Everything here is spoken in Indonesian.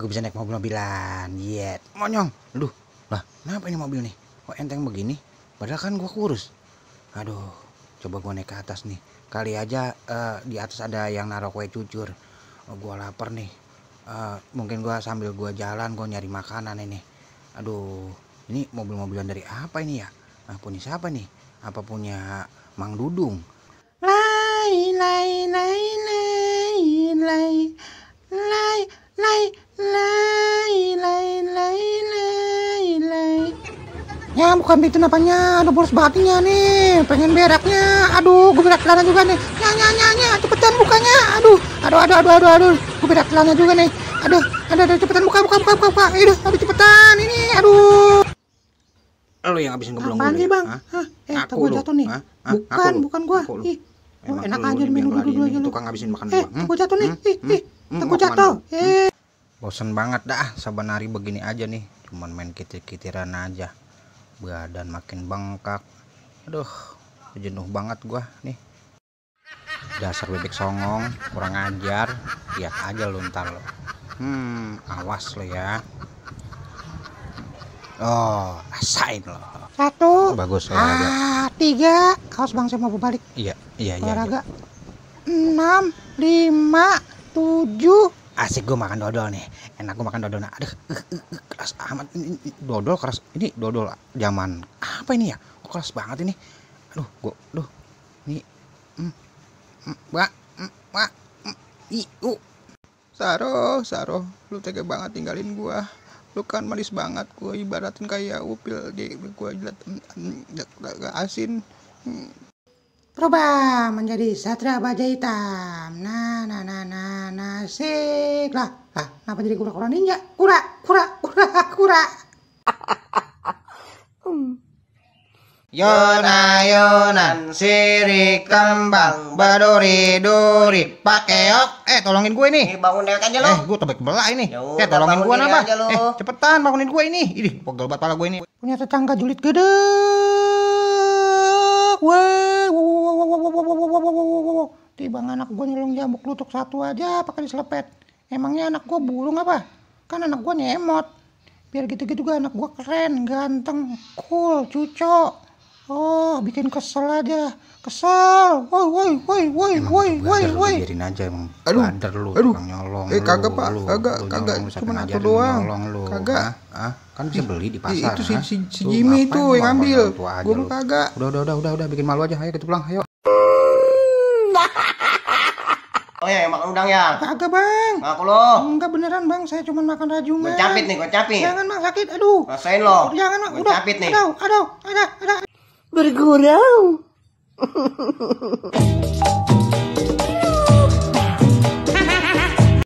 gue bisa naik mobil-mobilan. Yet, monyong. Aduh, lah, kenapa ini mobil nih? Kok enteng begini? Padahal kan gue kurus. Aduh, coba gue naik ke atas nih. Kali aja di atas ada yang naruh kue cucur. Oh, gue lapar nih. Mungkin gue sambil gue jalan, gue nyari makanan ini. Aduh, ini mobil-mobilan dari apa ini ya? Punya siapa nih? Apa punya Mang Dudung? Lai lai lai lai lai lai lai lai lai lai lai lai. Ya bukan itu napanya, aduh boros bangetnya nih, pengen beraknya. Aduh, gue berak celana juga nih. Nya, cepetan bukanya. Aduh, gue berak celana juga nih. Aduh, cepetan buka. Aduh, cepetan ini, aduh. Lo yang habisin gue belum Apaan sih, Bang? Aku gue jatuh nih. Bukan gua. Ih, enak aja minum dulu aja lu. Tukang ngabisin makan gua. Gue jatuh nih. Gue jatuh. Bosen banget dah, saban hari begini aja nih. Cuman main kitir-kitiran aja. Badan makin bengkak. Aduh, jenuh banget gua nih. Dasar bebek songong, kurang ajar. Lihat aja lu ntar lo. Awas lo ya. Oh, rasain lo. 1, bagus olahraga. 3. Awas Bang, saya mau balik. Iya. Olahraga. 6, 5, 7. Asik gue makan dodol nih. Enak gue makan dodol. Nah, aduh, keras amat ini dodol keras. Ini dodol zaman apa ini ya? Kok keras banget ini? Aduh, ini Saro, lu tega banget tinggalin gua. Lu kan manis banget, gua ibaratin kayak upil di gua jilat gak asin. Berubah menjadi Satria Baja Hitam. Nah, asik lah. Kenapa jadi kura-kura ninja? Kura. Yonan sirik kembang baduri-duri pakeok. Tolongin gue nih. Bangun dewek aja lo. Gue tebak belah ini. Yaudah, Tolongin gue bangun napa? aja lo. Cepetan bangunin gue ini. Ih, pegel banget pala gue ini. Punya tetangga julid gede. Tiba anak gue nyelung jamuk lutuk satu aja pakai diselepet. Emangnya anak gue burung apa? Kan anak gue nyemot. Biar gitu-gitu juga anak gue keren, ganteng, cool, cucok. Oh, bikin kesel aja. Kesel. Woi. Biarin aja emang. Bandar lu, nyolong. Kagak Pak, kagak. Cuma aku doang. Kagak. Kan bisa beli di pasar. Itu si Jimmy tuh yang ngambil. Gua lu kagak. Udah bikin malu aja. Ayo kita pulang, ayo. Oh ya, makan udang ya? Kagak Bang. Ngaku lo. Enggak beneran Bang, saya cuma makan rajungan. Gue capit. Jangan Bang, sakit. Aduh. Rasain lo. Jangan Bang, Gue udah. capit nih. Ada. Bergurau.